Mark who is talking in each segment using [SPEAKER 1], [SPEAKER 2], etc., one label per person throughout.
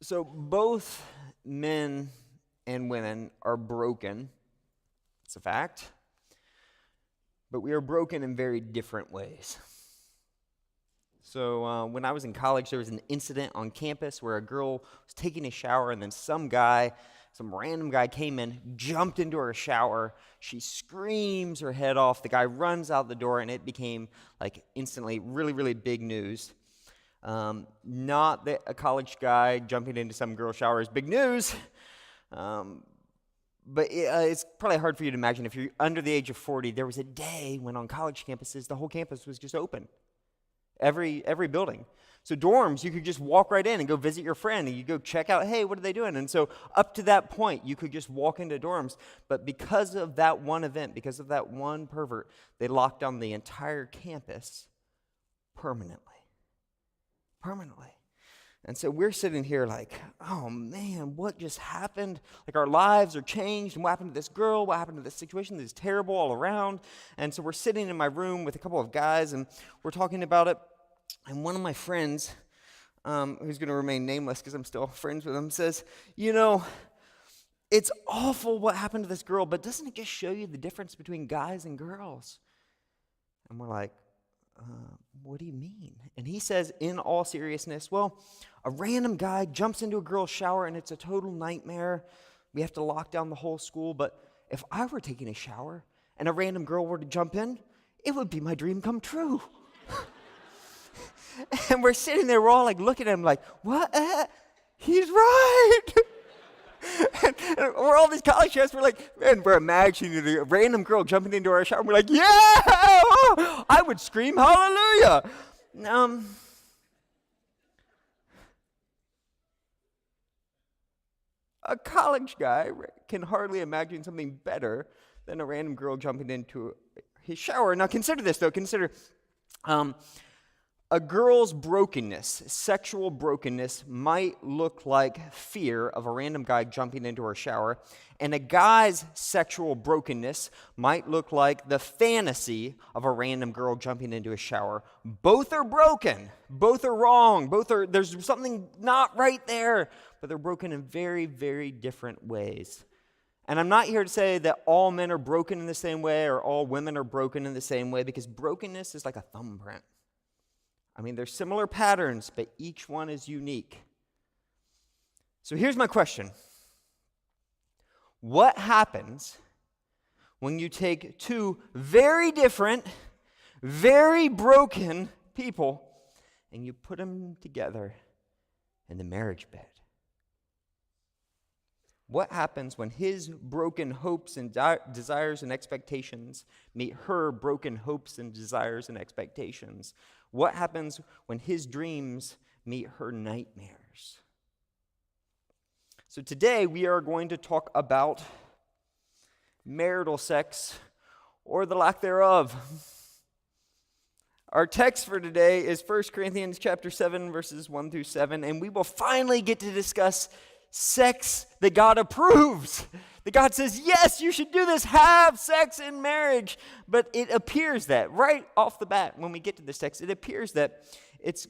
[SPEAKER 1] So both men and women are broken. It's a fact. But we are broken in very different ways. So when I was in college, there was an incident on campus where a girl was taking a shower, and then some random guy came in, jumped into her shower. She screams her head off. The guy runs out the door, and it became like instantly really, really big news. Not that a college guy jumping into some girl's shower is big news, but it's probably hard for you to imagine. If you're under the age of 40, there was a day when on college campuses, the whole campus was just open. Every building. So dorms, you could just walk right in and go visit your friend, and you go check out, hey, what are they doing? And so up to that point, you could just walk into dorms. But because of that one event, because of that one pervert, they locked down the entire campus permanently. And so we're sitting here like, oh man, what just happened? Like our lives are changed, and what happened to this girl? What happened to this situation? This is terrible all around. And so we're sitting in my room with a couple of guys, and we're talking about it. And one of my friends, who's going to remain nameless because I'm still friends with him, says, it's awful what happened to this girl, but doesn't it just show you the difference between guys and girls? And we're like, what do you mean? And he says, in all seriousness, well, a random guy jumps into a girl's shower and it's a total nightmare. We have to lock down the whole school. But if I were taking a shower and a random girl were to jump in, it would be my dream come true. And we're sitting there, we're all like looking at him like, what? He's right. And we're all these college guys, we're like, man, we're imagining a random girl jumping into our shower, and we're like, yeah, I would scream hallelujah. A college guy can hardly imagine something better than a random girl jumping into his shower. Now consider this, though. Consider a girl's brokenness, sexual brokenness, might look like fear of a random guy jumping into her shower, and a guy's sexual brokenness might look like the fantasy of a random girl jumping into a shower. Both are broken. Both are wrong. There's something not right there, but they're broken in very, very different ways. And I'm not here to say that all men are broken in the same way or all women are broken in the same way, because brokenness is like a thumbprint. I mean, there's similar patterns, but each one is unique. So here's my question. What happens when you take two very different, very broken people and you put them together in the marriage bed? What happens when his broken hopes and desires and expectations meet her broken hopes and desires and expectations? What happens when his dreams meet her nightmares? So today we are going to talk about marital sex, or the lack thereof. Our text for today is 1 Corinthians chapter 7, verses 1 through 7, and we will finally get to discuss sex that God approves. That God says, yes, you should do this, have sex in marriage. But it appears that, right off the bat, when we get to this text, it appears that it's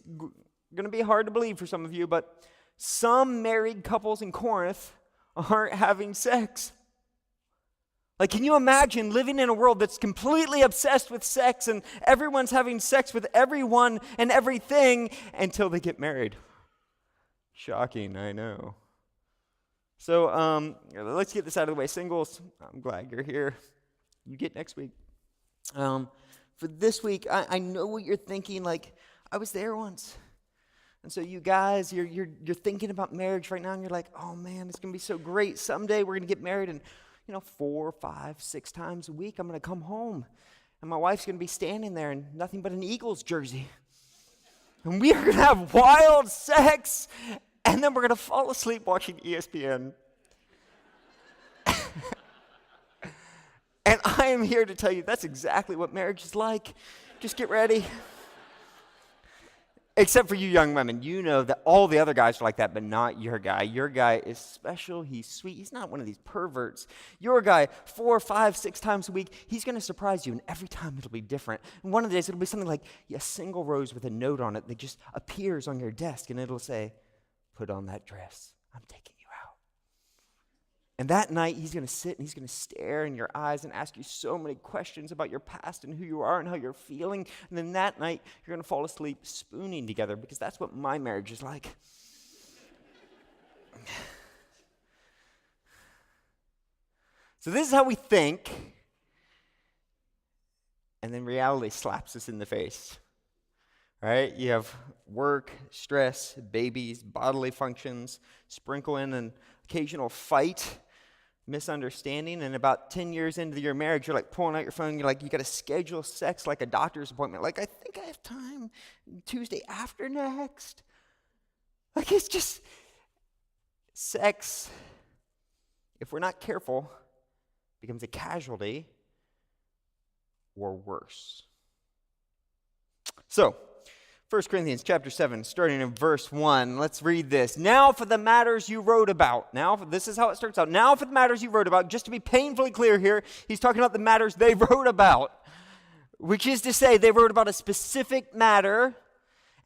[SPEAKER 1] going to be hard to believe for some of you, but some married couples in Corinth aren't having sex. Like, can you imagine living in a world that's completely obsessed with sex and everyone's having sex with everyone and everything until they get married? Shocking, I know. So let's get this out of the way. Singles, I'm glad you're here. You get next week. For this week, I know what you're thinking. Like, I was there once. And so you guys, you're thinking about marriage right now, and you're like, oh man, it's going to be so great. Someday we're going to get married, and 4, 5, 6 times a week I'm going to come home, and my wife's going to be standing there in nothing but an Eagles jersey. And we are going to have wild sex, and then we're going to fall asleep watching ESPN. And I am here to tell you that's exactly what marriage is like. Just get ready. Except for you young women, you know that all the other guys are like that, but not your guy. Your guy is special. He's sweet. He's not one of these perverts. Your guy, 4, 5, 6 times a week, he's going to surprise you, and every time it'll be different. And one of the days, it'll be something like a single rose with a note on it that just appears on your desk, and it'll say, put on that dress. I'm taking you out. And that night, he's going to sit and he's going to stare in your eyes and ask you so many questions about your past and who you are and how you're feeling. And then that night, you're going to fall asleep spooning together, because that's what my marriage is like. So this is how we think. And then reality slaps us in the face. Right? You have work, stress, babies, bodily functions, sprinkle in an occasional fight, misunderstanding, and about 10 years into your marriage, you're like pulling out your phone, you're like, you got to schedule sex like a doctor's appointment. Like, I think I have time Tuesday after next. Like, it's just, sex, if we're not careful, becomes a casualty or worse. So, 1 Corinthians chapter 7, starting in verse 1. Let's read this. Now for the matters you wrote about. This is how it starts out. Now for the matters you wrote about. Just to be painfully clear here, he's talking about the matters they wrote about, which is to say they wrote about a specific matter.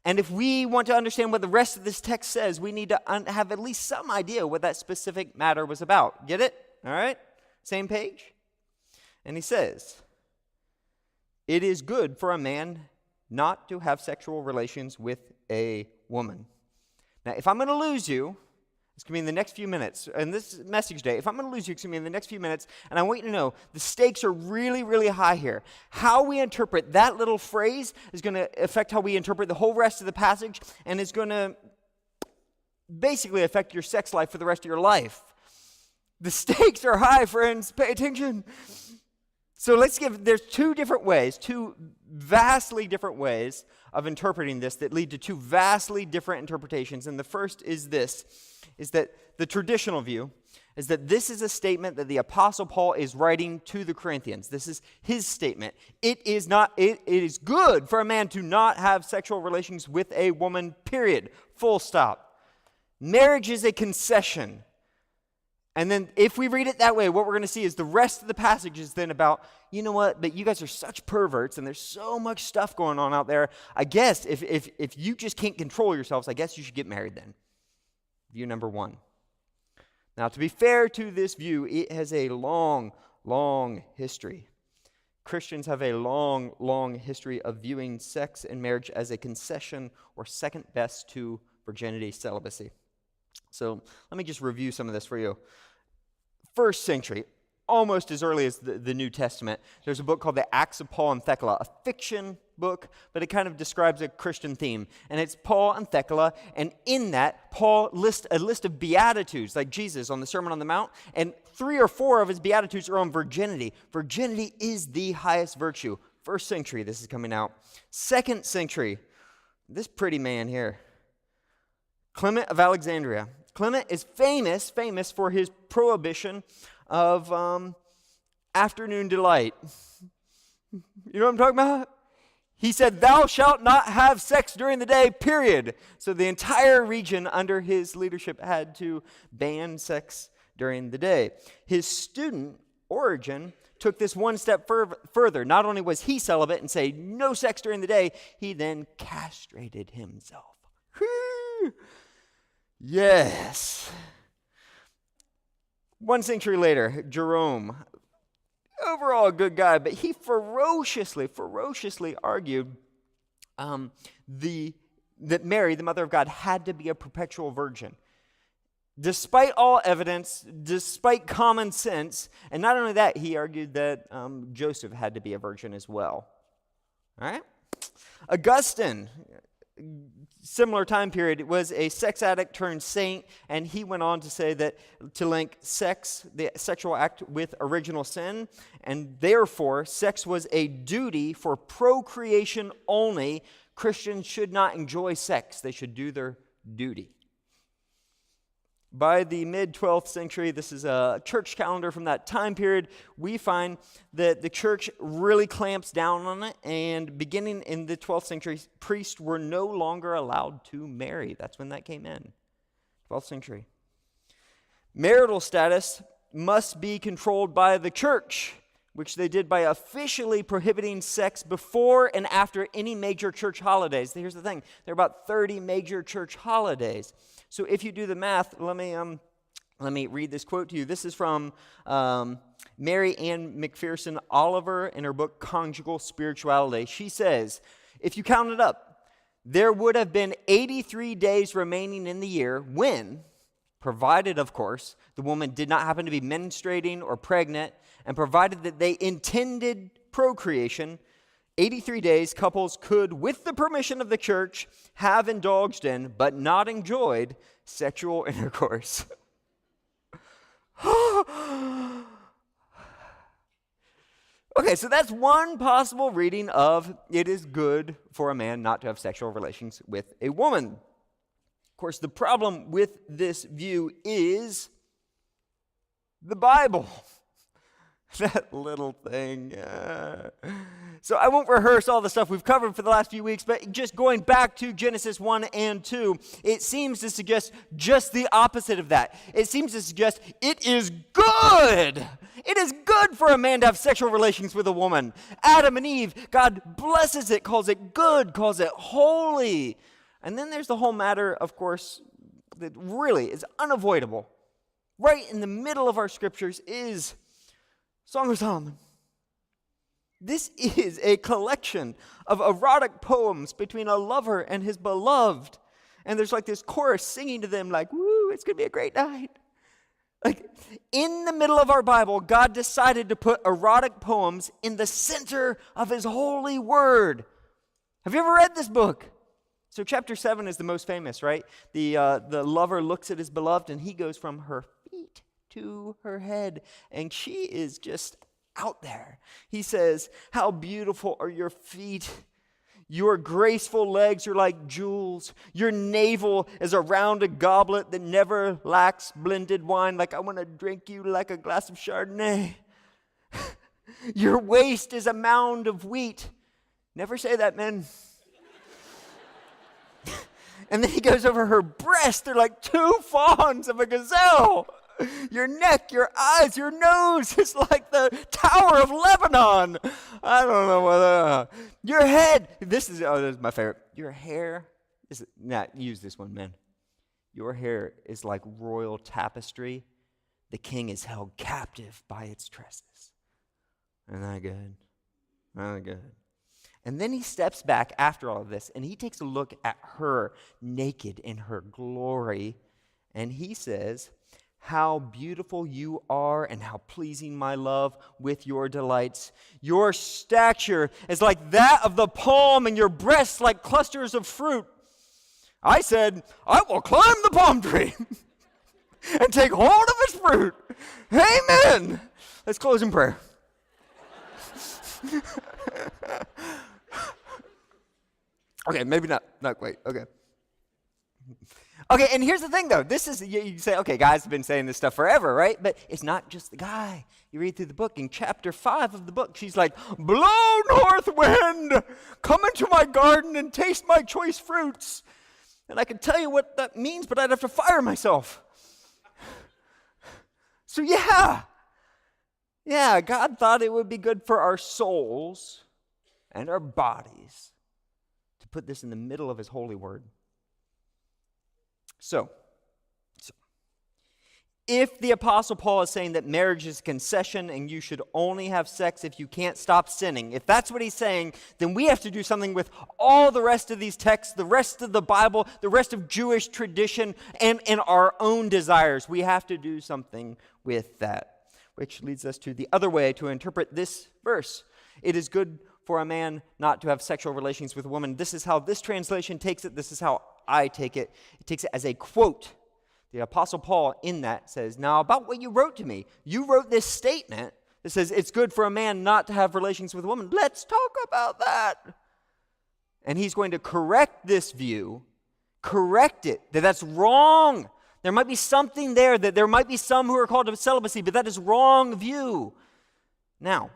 [SPEAKER 1] And if we want to understand what the rest of this text says, we need to have at least some idea what that specific matter was about. Get it? All right? Same page? And he says, it is good for a man not to have sexual relations with a woman. Now, if I'm going to lose you, it's going to be in the next few minutes. And this message day, if I'm going to lose you, it's going to be in the next few minutes. And I want you to know the stakes are really, really high here. How we interpret that little phrase is going to affect how we interpret the whole rest of the passage, and it's going to basically affect your sex life for the rest of your life. The stakes are high, friends. Pay attention. So there's two vastly different ways of interpreting this that lead to two vastly different interpretations. And the first is this, is that the traditional view is that this is a statement that the Apostle Paul is writing to the Corinthians. This is his statement. It is good for a man to not have sexual relations with a woman, period. Full stop. Marriage is a concession. And then if we read it that way, what we're going to see is the rest of the passage is then about, you know what, but you guys are such perverts and there's so much stuff going on out there. I guess if you just can't control yourselves, I guess you should get married then. View number one. Now, to be fair to this view, it has a long, long history. Christians have a long, long history of viewing sex and marriage as a concession or second best to virginity, celibacy. So let me just review some of this for you. First century, almost as early as the New Testament, there's a book called the Acts of Paul and Thecla, a fiction book, but it kind of describes a Christian theme. And it's Paul and Thecla, and in that, Paul lists a list of beatitudes, like Jesus on the Sermon on the Mount, and 3 or 4 of his beatitudes are on virginity. Virginity is the highest virtue. First century, this is coming out. Second century, this pretty man here, Clement of Alexandria. Clement is famous for his prohibition of afternoon delight. You know what I'm talking about? He said, thou shalt not have sex during the day, period. So the entire region under his leadership had to ban sex during the day. His student, Origen, took this one step further. Not only was he celibate and say no sex during the day, he then castrated himself. Yes. 1 century later, Jerome, overall a good guy, but he ferociously argued that Mary, the mother of God, had to be a perpetual virgin. Despite all evidence, despite common sense, and not only that, he argued that Joseph had to be a virgin as well. All right? Augustine, similar time period, was a sex addict turned saint, and he went on to say that to link sex, the sexual act, with original sin, and therefore sex was a duty for procreation only. Christians should not enjoy sex. They should do their duty. By the mid-12th century, this is a church calendar from that time period, we find that the church really clamps down on it, and beginning in the 12th century, priests were no longer allowed to marry. That's when that came in, 12th century. Marital status must be controlled by the church. which they did by officially prohibiting sex before and after any major church holidays. Here's the thing. There are about 30 major church holidays. So if you do the math, let me read this quote to you. This is from Mary Ann McPherson Oliver in her book, Conjugal Spirituality. She says, if you count it up, there would have been 83 days remaining in the year when, provided, of course, the woman did not happen to be menstruating or pregnant, and provided that they intended procreation, 83 days couples could, with the permission of the church, have indulged in, but not enjoyed, sexual intercourse. Okay, so that's one possible reading of it is good for a man not to have sexual relations with a woman. Of course, the problem with this view is the Bible. That little thing. So I won't rehearse all the stuff we've covered for the last few weeks, but just going back to Genesis 1 and 2, it seems to suggest just the opposite of that. It seems to suggest it is good. It is good for a man to have sexual relations with a woman. Adam and Eve, God blesses it, calls it good, calls it holy. And then there's the whole matter, of course, that really is unavoidable. Right in the middle of our scriptures is Song of Solomon. This is a collection of erotic poems between a lover and his beloved. And there's like this chorus singing to them like, woo, it's going to be a great night. Like in the middle of our Bible, God decided to put erotic poems in the center of his holy word. Have you ever read this book? So chapter 7 is the most famous, right? The lover looks at his beloved and he goes from her feet to her head, and she is just out there. He says, how beautiful are your feet. Your graceful legs are like jewels. Your navel is around a goblet that never lacks blended wine. Like I want to drink you like a glass of Chardonnay. Your waist is a mound of wheat. Never say that, men. And then he goes over her breasts. They're like two fawns of a gazelle. Your neck, your eyes, your nose is like the Tower of Lebanon. I don't know whether. Your head, this is my favorite. Your hair is, use this one, man. Your hair is like royal tapestry. The king is held captive by its tresses. Isn't that good? Isn't that good? And then he steps back after all of this, and he takes a look at her naked in her glory, and he says, how beautiful you are and how pleasing, my love, with your delights. Your stature is like that of the palm and your breasts like clusters of fruit. I said, I will climb the palm tree and take hold of its fruit. Amen. Let's close in prayer. Okay, maybe not quite. Okay. Okay, and here's the thing, though. This is, you say, okay, guys have been saying this stuff forever, right? But it's not just the guy. You read through the book. In chapter 5 of the book, she's like, blow, north wind, come into my garden and taste my choice fruits. And I can tell you what that means, but I'd have to fire myself. So yeah, God thought it would be good for our souls and our bodies to put this in the middle of his holy word. So, if the Apostle Paul is saying that marriage is a concession and you should only have sex if you can't stop sinning, if that's what he's saying, then we have to do something with all the rest of these texts, the rest of the Bible, the rest of Jewish tradition, and our own desires. We have to do something with that, which leads us to the other way to interpret this verse. It is good for a man not to have sexual relations with a woman. This is how this translation takes it. This is how I take it. It takes it as a quote. The Apostle Paul in that says, now about what you wrote to me, you wrote this statement that says it's good for a man not to have relations with a woman. Let's talk about that. And he's going to correct this view, correct it, that's wrong. There might be something there, that there might be some who are called to celibacy, but that is wrong view. Now,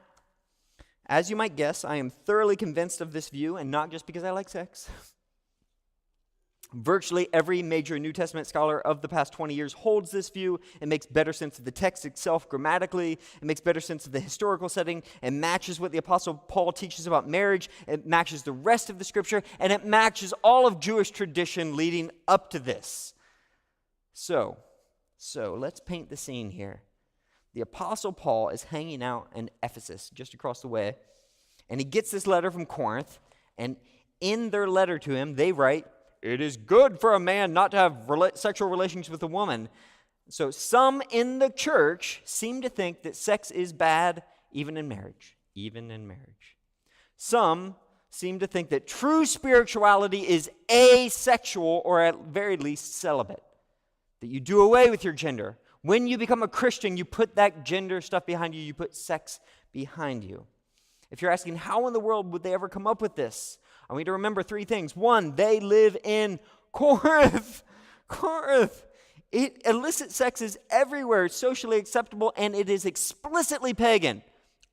[SPEAKER 1] as you might guess, I am thoroughly convinced of this view, and not just because I like sex. Virtually every major New Testament scholar of the past 20 years holds this view. It makes better sense of the text itself grammatically. It makes better sense of the historical setting. It matches what the Apostle Paul teaches about marriage. It matches the rest of the Scripture. And it matches all of Jewish tradition leading up to this. So let's paint the scene here. The Apostle Paul is hanging out in Ephesus, just across the way. And he gets this letter from Corinth. And in their letter to him, they write, "It is good for a man not to have sexual relations with a woman." So some in the church seem to think that sex is bad even in marriage. Even in marriage. Some seem to think that true spirituality is asexual or at very least celibate. That you do away with your gender. When you become a Christian, you put that gender stuff behind you. You put sex behind you. If you're asking, how in the world would they ever come up with this? I want you to remember three things. One, they live in Corinth. Corinth. Illicit sex is everywhere. It's socially acceptable, and it is explicitly pagan.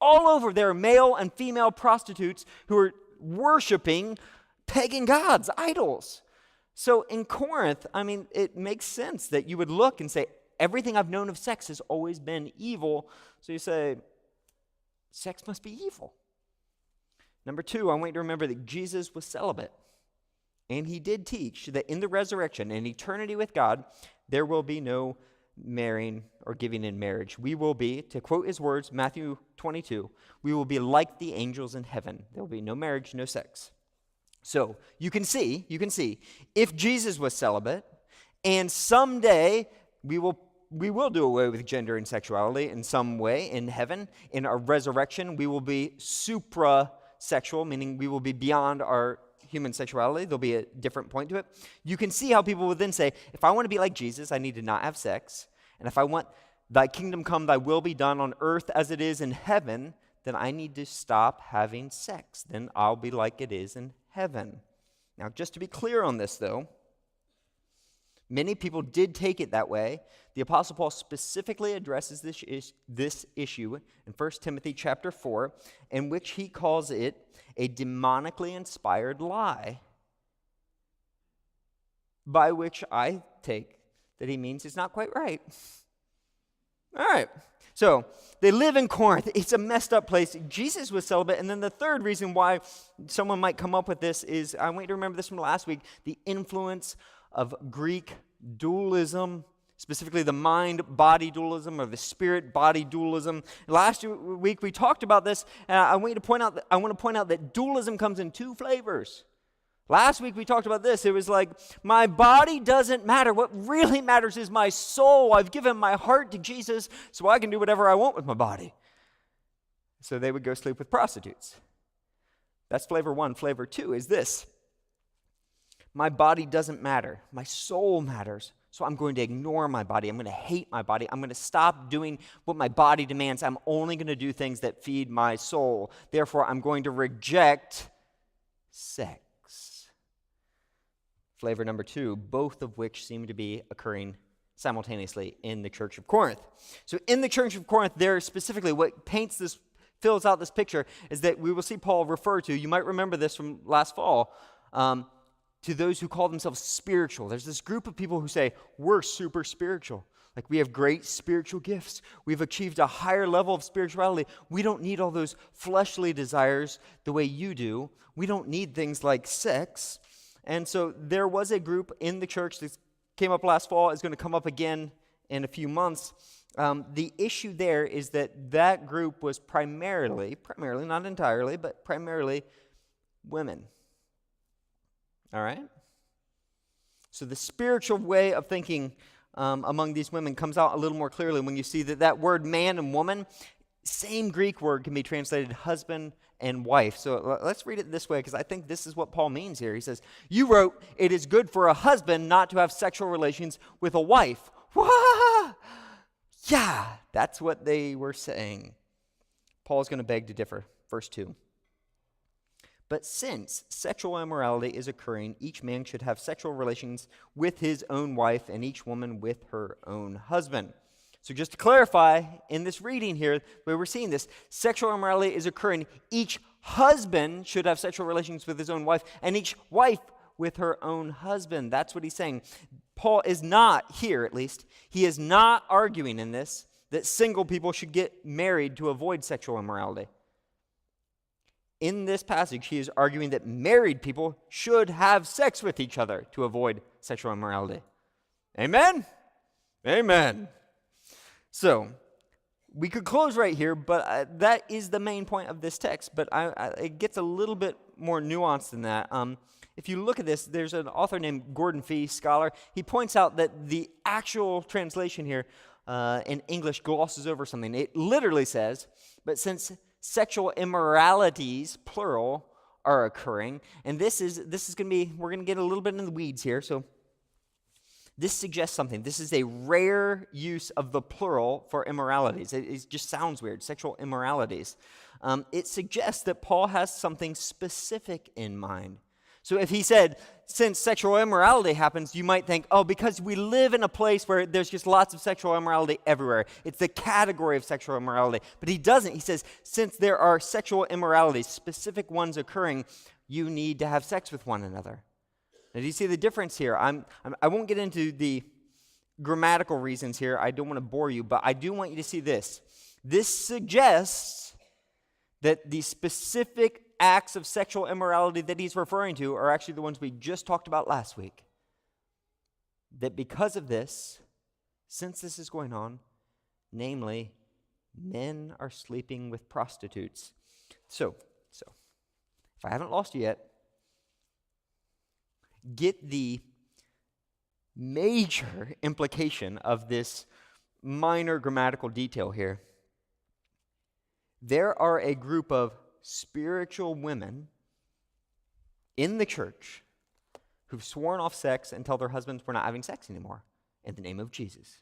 [SPEAKER 1] All over, there are male and female prostitutes who are worshiping pagan gods, idols. So in Corinth, it makes sense that you would look and say, everything I've known of sex has always been evil. So you say, sex must be evil. Number two, I want you to remember that Jesus was celibate. And he did teach that in the resurrection, in eternity with God, there will be no marrying or giving in marriage. We will be, to quote his words, Matthew 22, we will be like the angels in heaven. There will be no marriage, no sex. So you can see, if Jesus was celibate, and someday we will do away with gender and sexuality in some way in heaven. In our resurrection, we will be supra-sexual, meaning we will be beyond our human sexuality. There'll be a different point to it. You can see how people would then say, if I want to be like Jesus, I need to not have sex. And if I want thy kingdom come, thy will be done on earth as it is in heaven, then I need to stop having sex. Then I'll be like it is in heaven. Now, just to be clear on this, though, many people did take it that way. The Apostle Paul specifically addresses this issue in 1 Timothy chapter 4, in which he calls it a demonically inspired lie, by which I take that he means it's not quite right. All right, so they live in Corinth. It's a messed up place. Jesus was celibate, and then the third reason why someone might come up with this is, I want you to remember this from last week, the influence of Greek dualism, specifically the mind-body dualism or the spirit-body dualism. Last week we talked about this. I want to point out that dualism comes in two flavors. Last week we talked about this. It was like, my body doesn't matter. What really matters is my soul. I've given my heart to Jesus, so I can do whatever I want with my body. So they would go sleep with prostitutes. That's flavor one. Flavor two is this. My body doesn't matter. My soul matters. So I'm going to ignore my body. I'm going to hate my body. I'm going to stop doing what my body demands. I'm only going to do things that feed my soul. Therefore, I'm going to reject sex. Flavor number two, both of which seem to be occurring simultaneously in the church of Corinth. So in the church of Corinth, there specifically what fills out this picture is that we will see Paul refer to, you might remember this from last fall, to those who call themselves spiritual. There's this group of people who say, we're super spiritual. Like, we have great spiritual gifts. We've achieved a higher level of spirituality. We don't need all those fleshly desires the way you do. We don't need things like sex. And so there was a group in the church that came up last fall, is going to come up again in a few months. The issue there is that group was primarily, not entirely, but primarily women. All right? So the spiritual way of thinking among these women comes out a little more clearly when you see that word man and woman, same Greek word can be translated husband and wife. So let's read it this way, because I think this is what Paul means here. He says, you wrote, it is good for a husband not to have sexual relations with a wife. Wah! Yeah, that's what they were saying. Paul's going to beg to differ. Verse 2. But since sexual immorality is occurring, each man should have sexual relations with his own wife, and each woman with her own husband. So just to clarify, in this reading here, where we're seeing this, sexual immorality is occurring. Each husband should have sexual relations with his own wife, and each wife with her own husband. That's what he's saying. Paul is not, here at least, he is not arguing in this that single people should get married to avoid sexual immorality. In this passage, he is arguing that married people should have sex with each other to avoid sexual immorality. Amen? Amen. So, we could close right here, but that is the main point of this text. But it gets a little bit more nuanced than that. If you look at this, there's an author named Gordon Fee, scholar. He points out that the actual translation here in English glosses over something. It literally says, but since sexual immoralities, plural, are occurring, and this is going to be, we're going to get a little bit in the weeds here, so this suggests something. This is a rare use of the plural for immoralities. It just sounds weird, sexual immoralities. It suggests that Paul has something specific in mind. So if he said, since sexual immorality happens, you might think, oh, because we live in a place where there's just lots of sexual immorality everywhere. It's the category of sexual immorality. But he doesn't. He says, since there are sexual immoralities, specific ones occurring, you need to have sex with one another. Now, do you see the difference here? I won't get into the grammatical reasons here. I don't want to bore you, but I do want you to see this. This suggests that the specific acts of sexual immorality that he's referring to are actually the ones we just talked about last week. That because of this, since this is going on, namely, men are sleeping with prostitutes. So, if I haven't lost you yet, get the major implication of this minor grammatical detail here. There are a group of spiritual women in the church who've sworn off sex and tell their husbands we're not having sex anymore in the name of Jesus.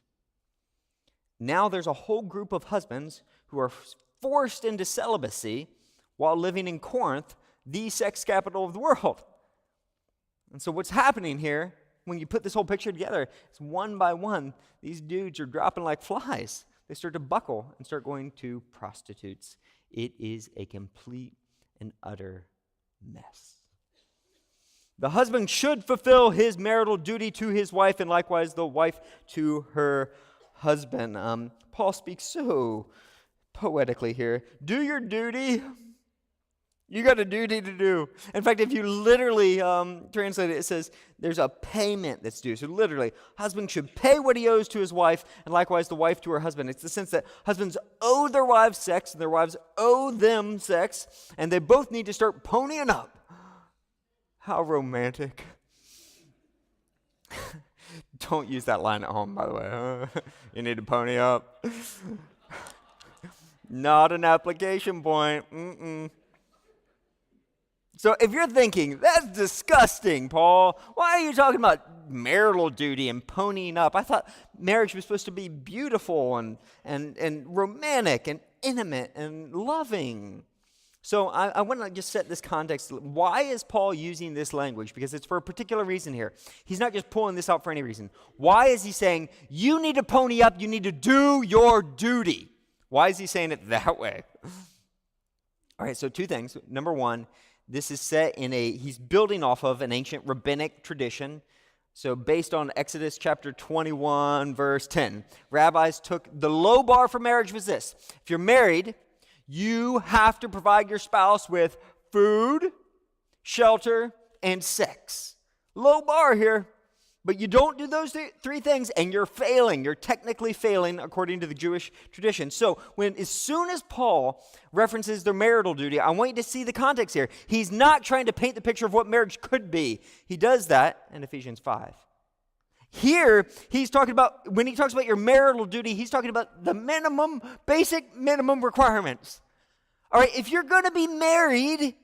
[SPEAKER 1] Now there's a whole group of husbands who are forced into celibacy while living in Corinth, the sex capital of the world. And so what's happening here, when you put this whole picture together, is one by one, these dudes are dropping like flies. They start to buckle and start going to prostitutes. It is a complete and utter mess. The husband should fulfill his marital duty to his wife, and likewise the wife to her husband. Paul speaks so poetically here. Do your duty. You got a duty to do. In fact, if you literally translate it, it says there's a payment that's due. So literally, husband should pay what he owes to his wife, and likewise the wife to her husband. It's the sense that husbands owe their wives sex, and their wives owe them sex, and they both need to start ponying up. How romantic. Don't use that line at home, by the way. You need to pony up. Not an application point. So if you're thinking, that's disgusting, Paul, why are you talking about marital duty and ponying up? I thought marriage was supposed to be beautiful and romantic and intimate and loving. So I want to just set this context. Why is Paul using this language? Because it's for a particular reason here. He's not just pulling this out for any reason. Why is he saying, you need to pony up, you need to do your duty? Why is he saying it that way? All right, so two things. Number one, this is set in he's building off of an ancient rabbinic tradition. So based on Exodus chapter 21, verse 10, rabbis took the low bar for marriage was this. If you're married, you have to provide your spouse with food, shelter, and sex. Low bar here. But you don't do those three things, and you're failing. You're technically failing according to the Jewish tradition. So as soon as Paul references their marital duty, I want you to see the context here. He's not trying to paint the picture of what marriage could be. He does that in Ephesians 5. Here, he's talking about, when he talks about your marital duty, he's talking about the basic minimum requirements. All right, if you're going to be married,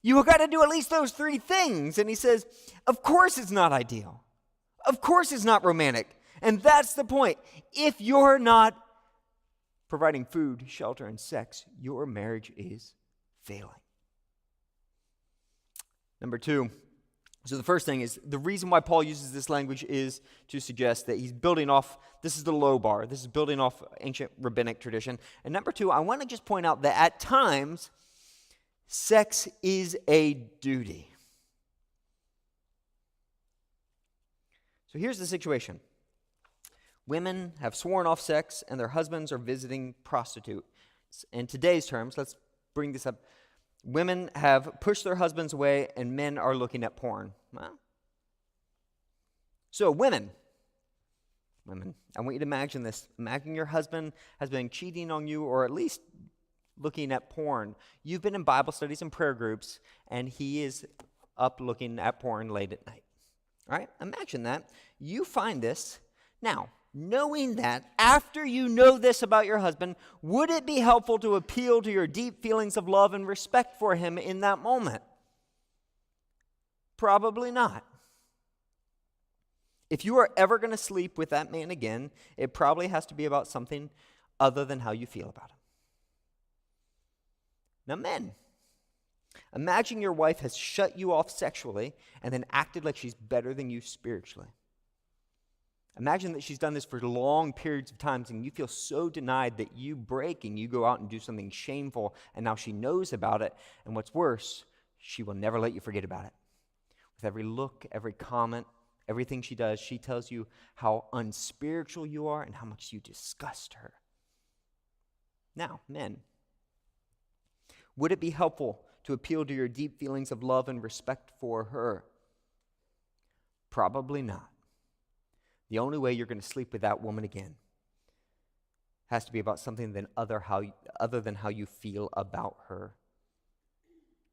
[SPEAKER 1] you've got to do at least those three things. And he says, of course it's not ideal. Of course it's not romantic. And that's the point. If you're not providing food, shelter, and sex, your marriage is failing. Number two, so the first thing is, the reason why Paul uses this language is to suggest that he's building off, this is the low bar. This is building off ancient rabbinic tradition. And number two, I want to just point out that at times, sex is a duty. So here's the situation. Women have sworn off sex, and their husbands are visiting prostitutes. In today's terms, let's bring this up. Women have pushed their husbands away, and men are looking at porn. Well, so women, I want you to imagine this. Imagine your husband has been cheating on you, or at least looking at porn. You've been in Bible studies and prayer groups, and he is up looking at porn late at night. All right? Imagine that. You find this. Now, knowing that, after you know this about your husband, would it be helpful to appeal to your deep feelings of love and respect for him in that moment? Probably not. If you are ever going to sleep with that man again, it probably has to be about something other than how you feel about him. Now, men, imagine your wife has shut you off sexually and then acted like she's better than you spiritually. Imagine that she's done this for long periods of times, and you feel so denied that you break and you go out and do something shameful, and now she knows about it, and what's worse, she will never let you forget about it. With every look, every comment, everything she does, she tells you how unspiritual you are and how much you disgust her. Now, men, would it be helpful to appeal to your deep feelings of love and respect for her? Probably not. The only way you're going to sleep with that woman again has to be about something other than how you feel about her.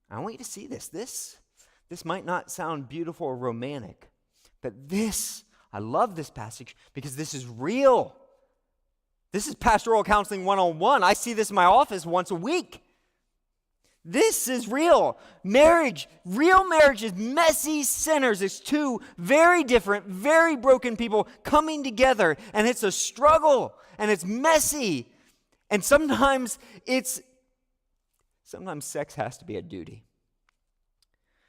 [SPEAKER 1] I want you to see this. This might not sound beautiful or romantic, but I love this passage because this is real. This is pastoral counseling 101. I see this in my office once a week. This is real. Real marriage is messy sinners. It's two very different, very broken people coming together, and it's a struggle, and it's messy. And sometimes sex has to be a duty.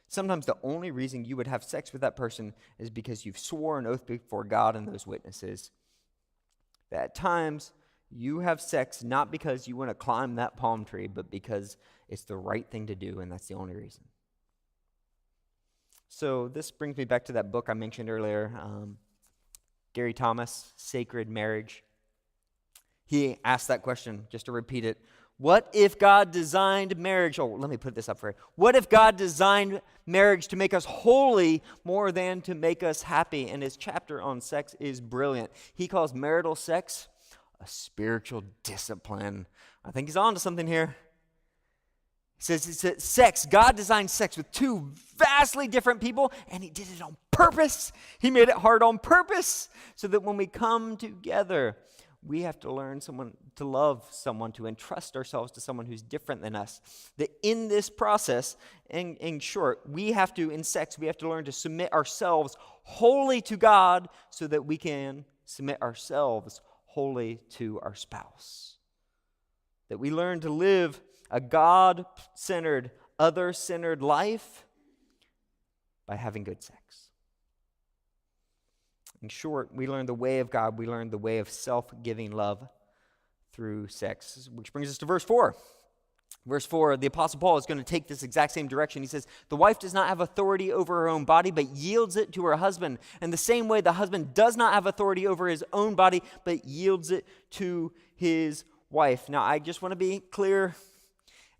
[SPEAKER 1] Sometimes the only reason you would have sex with that person is because you've swore an oath before God and those witnesses. That at times you have sex not because you want to climb that palm tree, but because it's the right thing to do, and that's the only reason. So this brings me back to that book I mentioned earlier, Gary Thomas, Sacred Marriage. He asked that question, just to repeat it. What if God designed marriage? Oh, let me put this up for you. What if God designed marriage to make us holy more than to make us happy? And his chapter on sex is brilliant. He calls marital sex a spiritual discipline. I think he's on to something here. He says sex, God designed sex with two vastly different people, and he did it on purpose. He made it hard on purpose so that when we come together, we have to learn to love someone, to entrust ourselves to someone who's different than us. That in this process, in short, in sex, we have to learn to submit ourselves wholly to God so that we can submit ourselves wholly to our spouse. That we learn to live a God-centered, other-centered life by having good sex. In short, we learn the way of God. We learn the way of self-giving love through sex, which brings us to verse 4. Verse 4, the Apostle Paul is going to take this exact same direction. He says, the wife does not have authority over her own body, but yields it to her husband. And the same way, the husband does not have authority over his own body, but yields it to his wife. Now, I just want to be clear.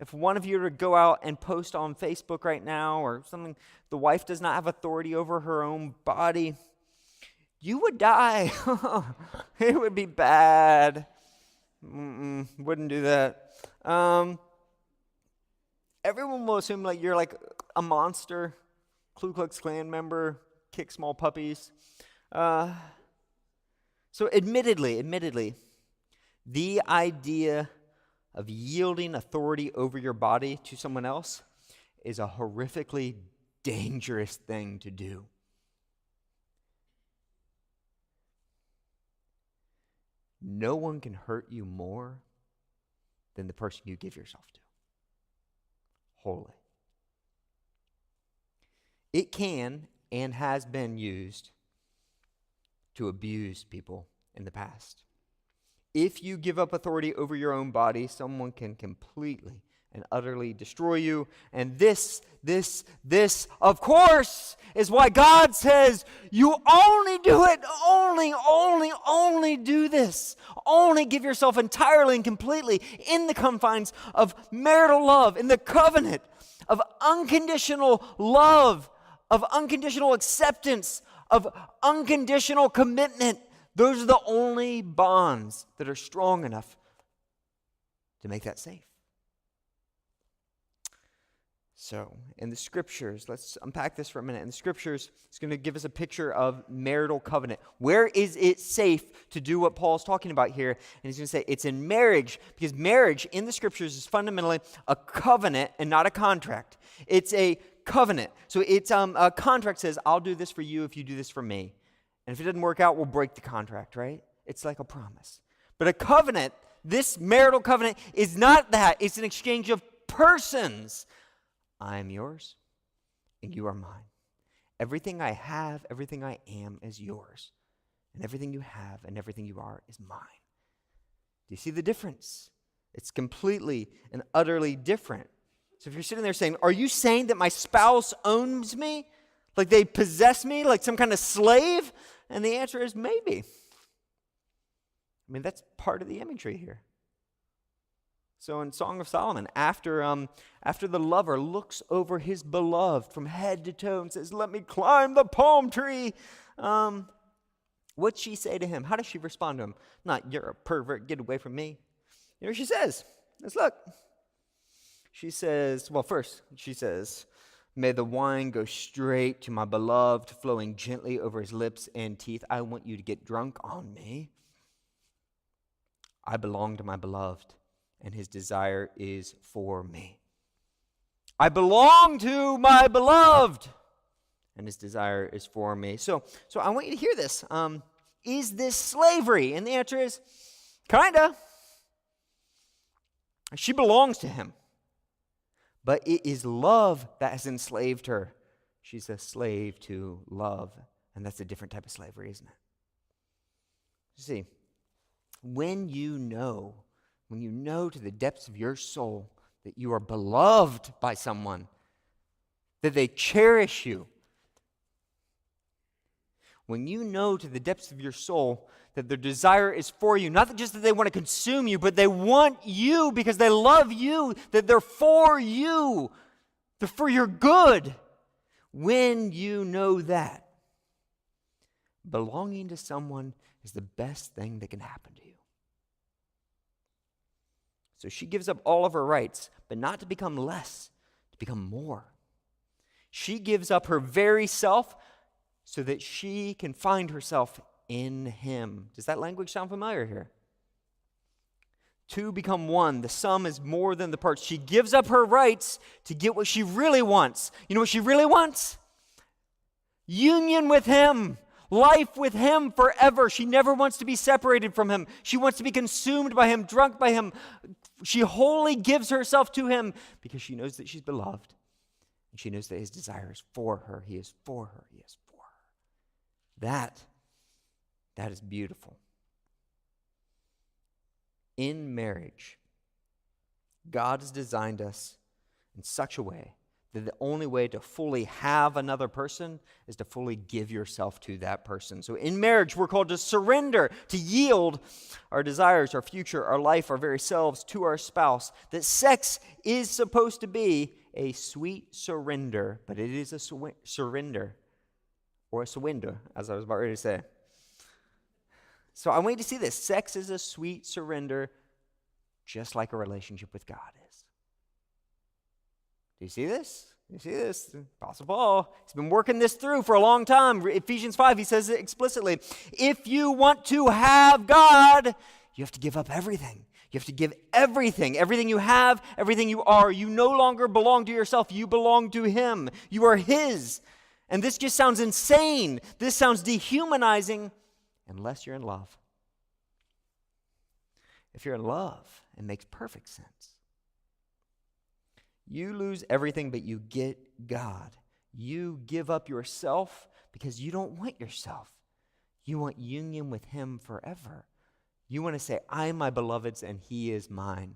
[SPEAKER 1] If one of you were to go out and post on Facebook right now or something, the wife does not have authority over her own body, you would die. It would be bad. Wouldn't do that. Everyone will assume like you're like a monster, Ku Klux Klan member, kick small puppies. So admittedly, the idea of yielding authority over your body to someone else is a horrifically dangerous thing to do. No one can hurt you more than the person you give yourself to. Wholly. It can and has been used to abuse people in the past. If you give up authority over your own body, someone can completely and utterly destroy you. And this, of course, is why God says you only do it, only do this. Only give yourself entirely and completely in the confines of marital love, in the covenant of unconditional love, of unconditional acceptance, of unconditional commitment. Those are the only bonds that are strong enough to make that safe. So, in the scriptures, let's unpack this for a minute. In the scriptures, it's going to give us a picture of marital covenant. Where is it safe to do what Paul's talking about here? And he's going to say it's in marriage, because marriage in the scriptures is fundamentally a covenant and not a contract. It's a covenant. So it's a contract says, I'll do this for you if you do this for me. And if it doesn't work out, we'll break the contract, right? It's like a promise. But a covenant, this marital covenant, is not that. It's an exchange of persons. I am yours, and you are mine. Everything I have, everything I am is yours. And everything you have and everything you are is mine. Do you see the difference? It's completely and utterly different. So if you're sitting there saying, are you saying that my spouse owns me? Like they possess me like some kind of slave? And the answer is maybe. I mean, that's part of the imagery here. So in Song of Solomon, after the lover looks over his beloved from head to toe and says, let me climb the palm tree, what'd she say to him? How does she respond to him? Not, you're a pervert, get away from me. You know what she says? Let's look. She says, well, first, she says, may the wine go straight to my beloved, flowing gently over his lips and teeth. I want you to get drunk on me. I belong to my beloved, and his desire is for me. I belong to my beloved, and his desire is for me. So I want you to hear this. Is this slavery? And the answer is, kinda. She belongs to him. But it is love that has enslaved her. She's a slave to love, and that's a different type of slavery, isn't it? You see, when you know to the depths of your soul that you are beloved by someone, that they cherish you, when you know to the depths of your soul that their desire is for you, not just that they want to consume you, but they want you because they love you, that they're for you, they're for your good. When you know that, belonging to someone is the best thing that can happen to you. So she gives up all of her rights, but not to become less, to become more. She gives up her very self so that she can find herself in him. Does that language sound familiar here? Two become one. The sum is more than the parts. She gives up her rights to get what she really wants. You know what she really wants? Union with him. Life with him forever. She never wants to be separated from him. She wants to be consumed by him, drunk by him. She wholly gives herself to him because she knows that she's beloved. And she knows that his desire is for her. He is for her. He is for her. That is beautiful. In marriage, God has designed us in such a way that the only way to fully have another person is to fully give yourself to that person. So in marriage, we're called to surrender, to yield our desires, our future, our life, our very selves to our spouse. That sex is supposed to be a sweet surrender, but it is a surrender, or a surrender, as I was about ready to say. So I want you to see this. Sex is a sweet surrender, just like a relationship with God is. Do you see this? You see this? Apostle Paul, he's been working this through for a long time. Ephesians 5, he says it explicitly. If you want to have God, you have to give up everything. You have to give everything. Everything you have, everything you are. You no longer belong to yourself. You belong to him. You are his. And this just sounds insane. This sounds dehumanizing unless you're in love. If you're in love, it makes perfect sense. You lose everything, but you get God. You give up yourself because you don't want yourself. You want union with him forever. You want to say, I'm my beloved's and he is mine.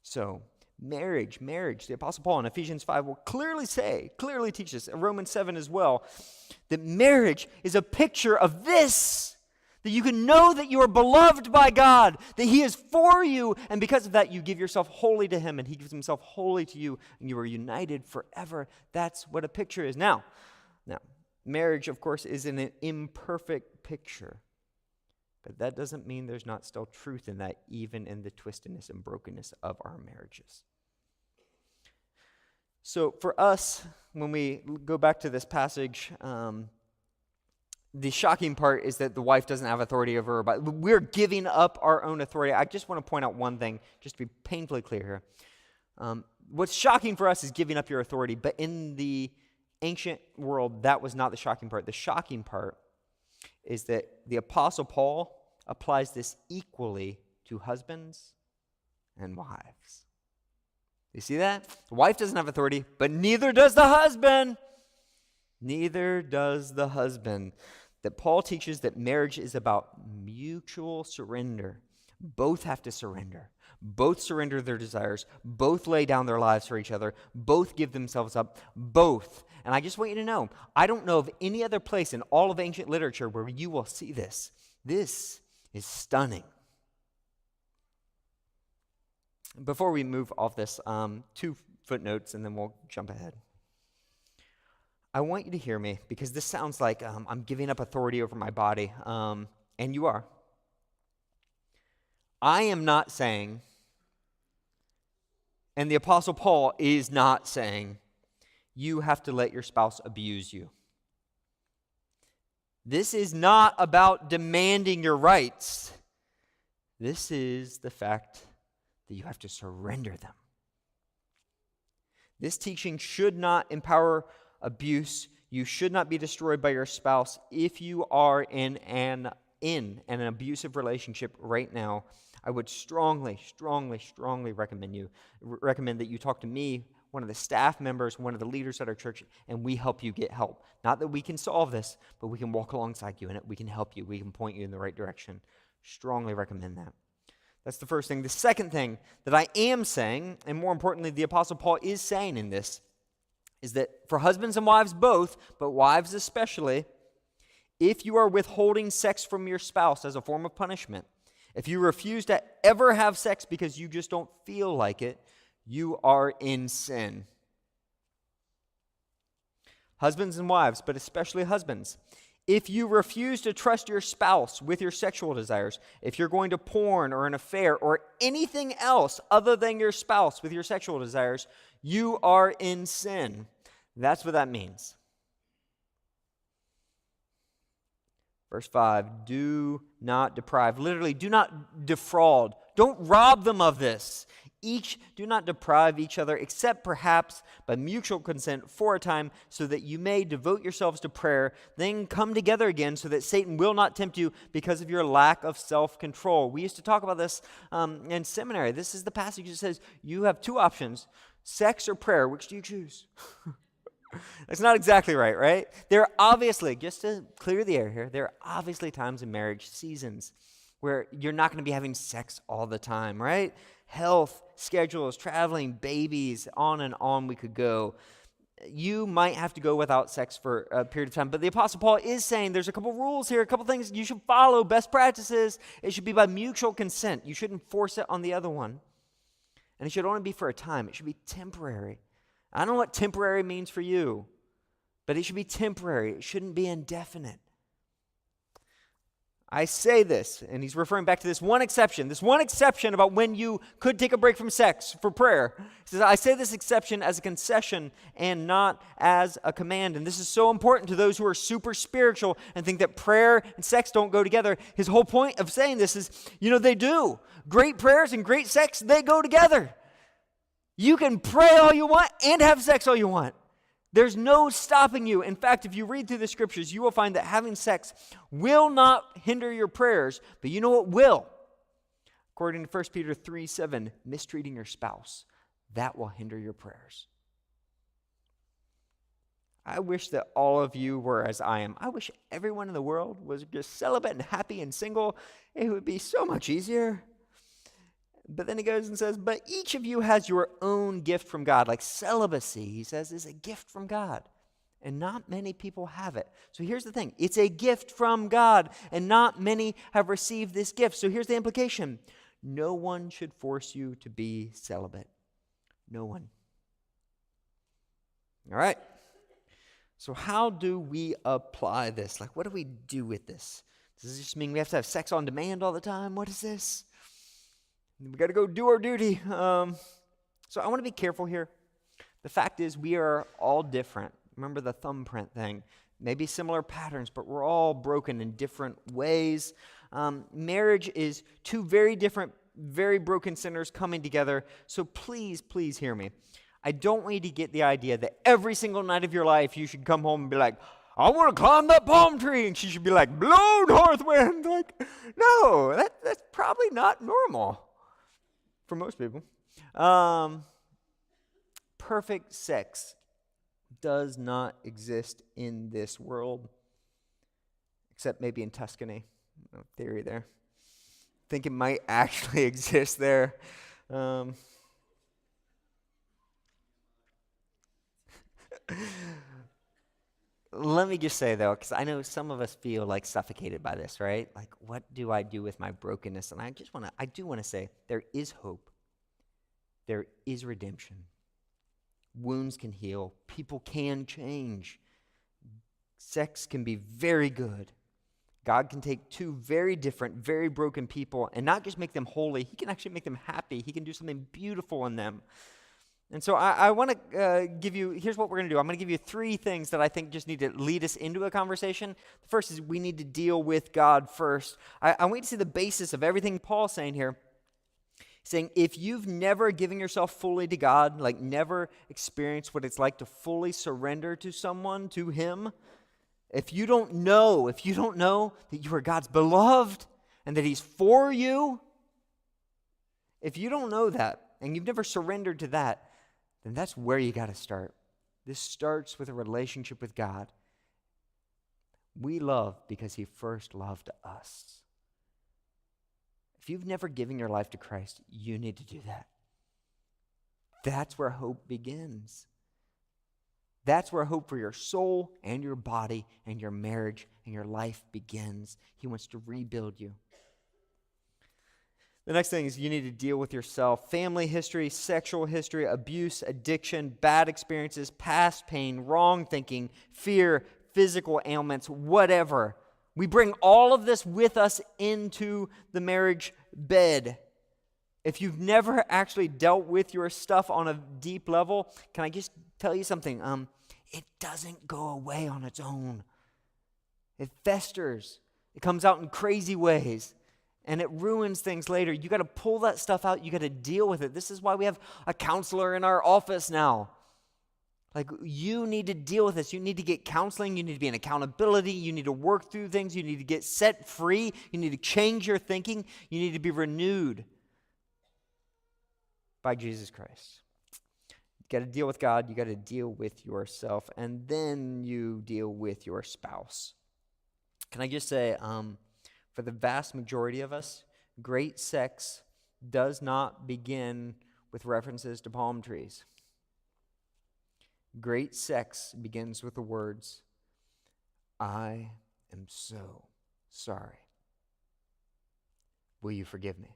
[SPEAKER 1] So, Marriage. The Apostle Paul in Ephesians 5 will clearly teach us, and Romans 7 as well, that marriage is a picture of this, that you can know that you are beloved by God, that He is for you, and because of that, you give yourself wholly to Him, and He gives Himself wholly to you, and you are united forever. That's what a picture is. Now, marriage, of course, is an imperfect picture, but that doesn't mean there's not still truth in that, even in the twistedness and brokenness of our marriages. So for us, when we go back to this passage, the shocking part is that the wife doesn't have authority over her body. We're giving up our own authority. I just want to point out one thing, just to be painfully clear here. What's shocking for us is giving up your authority, but in the ancient world, that was not the shocking part. The shocking part is that the Apostle Paul applies this equally to husbands and wives. You see that? The wife doesn't have authority, but neither does the husband. Neither does the husband. That Paul teaches that marriage is about mutual surrender. Both have to surrender. Both surrender their desires. Both lay down their lives for each other. Both give themselves up. Both. And I just want you to know, I don't know of any other place in all of ancient literature where you will see this. This is stunning. Before we move off this, 2 footnotes and then we'll jump ahead. I want you to hear me because this sounds like I'm giving up authority over my body, and you are. I am not saying, and the Apostle Paul is not saying, you have to let your spouse abuse you. This is not about demanding your rights. This is the fact that you have to surrender them. This teaching should not empower abuse. You should not be destroyed by your spouse if you are in an abusive relationship right now. I would strongly recommend that you talk to me, one of the staff members, one of the leaders at our church, and we help you get help. Not that we can solve this, but we can walk alongside you in it. We can help you. We can point you in the right direction. Strongly recommend that. That's the first thing. The second thing that I am saying, and more importantly, the Apostle Paul is saying in this, is that for husbands and wives both, but wives especially, if you are withholding sex from your spouse as a form of punishment, if you refuse to ever have sex because you just don't feel like it, you are in sin. Husbands and wives, but especially husbands, if you refuse to trust your spouse with your sexual desires, if you're going to porn or an affair or anything else other than your spouse with your sexual desires, you are in sin. That's what that means. Verse 5, do not deprive. Literally, do not defraud. Don't rob them of this. Do not deprive each other, except perhaps by mutual consent for a time, so that you may devote yourselves to prayer, then come together again so that Satan will not tempt you because of your lack of self-control. We used to talk about this in seminary. This is the passage that says you have 2 options, sex or prayer. Which do you choose? That's not exactly right? There are obviously, just to clear the air here, there are obviously times in marriage, seasons, where you're not going to be having sex all the time, right? Health, schedules, traveling, babies, on and on we could go. You might have to go without sex for a period of time. But the Apostle Paul is saying there's a couple rules here, a couple things you should follow, best practices. It should be by mutual consent. You shouldn't force it on the other one. And it should only be for a time. It should be temporary. I don't know what temporary means for you, but it should be temporary. It shouldn't be indefinite. I say this, and he's referring back to this one exception about when you could take a break from sex for prayer. He says, I say this exception as a concession and not as a command. And this is so important to those who are super spiritual and think that prayer and sex don't go together. His whole point of saying this is, they do. Great prayers and great sex, they go together. You can pray all you want and have sex all you want. There's no stopping you. In fact, if you read through the scriptures, you will find that having sex will not hinder your prayers, but you know what will? According to 1 Peter 3:7, mistreating your spouse, that will hinder your prayers. I wish that all of you were as I am. I wish everyone in the world was just celibate and happy and single. It would be so much easier. But then he goes and says, but each of you has your own gift from God. Like celibacy, he says, is a gift from God. And not many people have it. So here's the thing. It's a gift from God, and not many have received this gift. So here's the implication. No one should force you to be celibate. No one. All right. So how do we apply this? Like, what do we do with this? Does this just mean we have to have sex on demand all the time? What is this? We got to go do our duty. So I want to be careful here. The fact is, we are all different. Remember the thumbprint thing. Maybe similar patterns, but we're all broken in different ways. Marriage is two very different, very broken sinners coming together. So please, please hear me. I don't want you to get the idea that every single night of your life you should come home and be like, I want to climb that palm tree. And she should be like, blow north wind. Like, no, that's probably not normal for most people. Perfect sex does not exist in this world, except maybe in Tuscany. No theory there. I think it might actually exist there. Let me just say, though, because I know some of us feel like suffocated by this, right? Like, what do I do with my brokenness? And I do want to say, there is hope. There is redemption. Wounds can heal. People can change. Sex can be very good. God can take two very different, very broken people and not just make them holy. He can actually make them happy. He can do something beautiful in them. And so I want to give you, here's what we're going to do. I'm going to give you three things that I think just need to lead us into a conversation. The first is we need to deal with God first. I want you to see the basis of everything Paul's saying here. Saying, if you've never given yourself fully to God, like never experienced what it's like to fully surrender to someone, to Him, if you don't know that you are God's beloved and that He's for you, if you don't know that and you've never surrendered to that, then that's where you got to start. This starts with a relationship with God. We love because He first loved us. If you've never given your life to Christ, you need to do that. That's where hope begins. That's where hope for your soul and your body and your marriage and your life begins. He wants to rebuild you. The next thing is you need to deal with yourself. Family history, sexual history, abuse, addiction, bad experiences, past pain, wrong thinking, fear, physical ailments, whatever. We bring all of this with us into the marriage bed. If you've never actually dealt with your stuff on a deep level, can I just tell you something? It doesn't go away on its own. It festers. It comes out in crazy ways. And it ruins things later. You got to pull that stuff out. You got to deal with it. This is why we have a counselor in our office now. Like, you need to deal with this. You need to get counseling. You need to be in accountability. You need to work through things. You need to get set free. You need to change your thinking. You need to be renewed by Jesus Christ. You got to deal with God. You got to deal with yourself. And then you deal with your spouse. Can I just say, for the vast majority of us, great sex does not begin with references to palm trees. Great sex begins with the words, I am so sorry. Will you forgive me?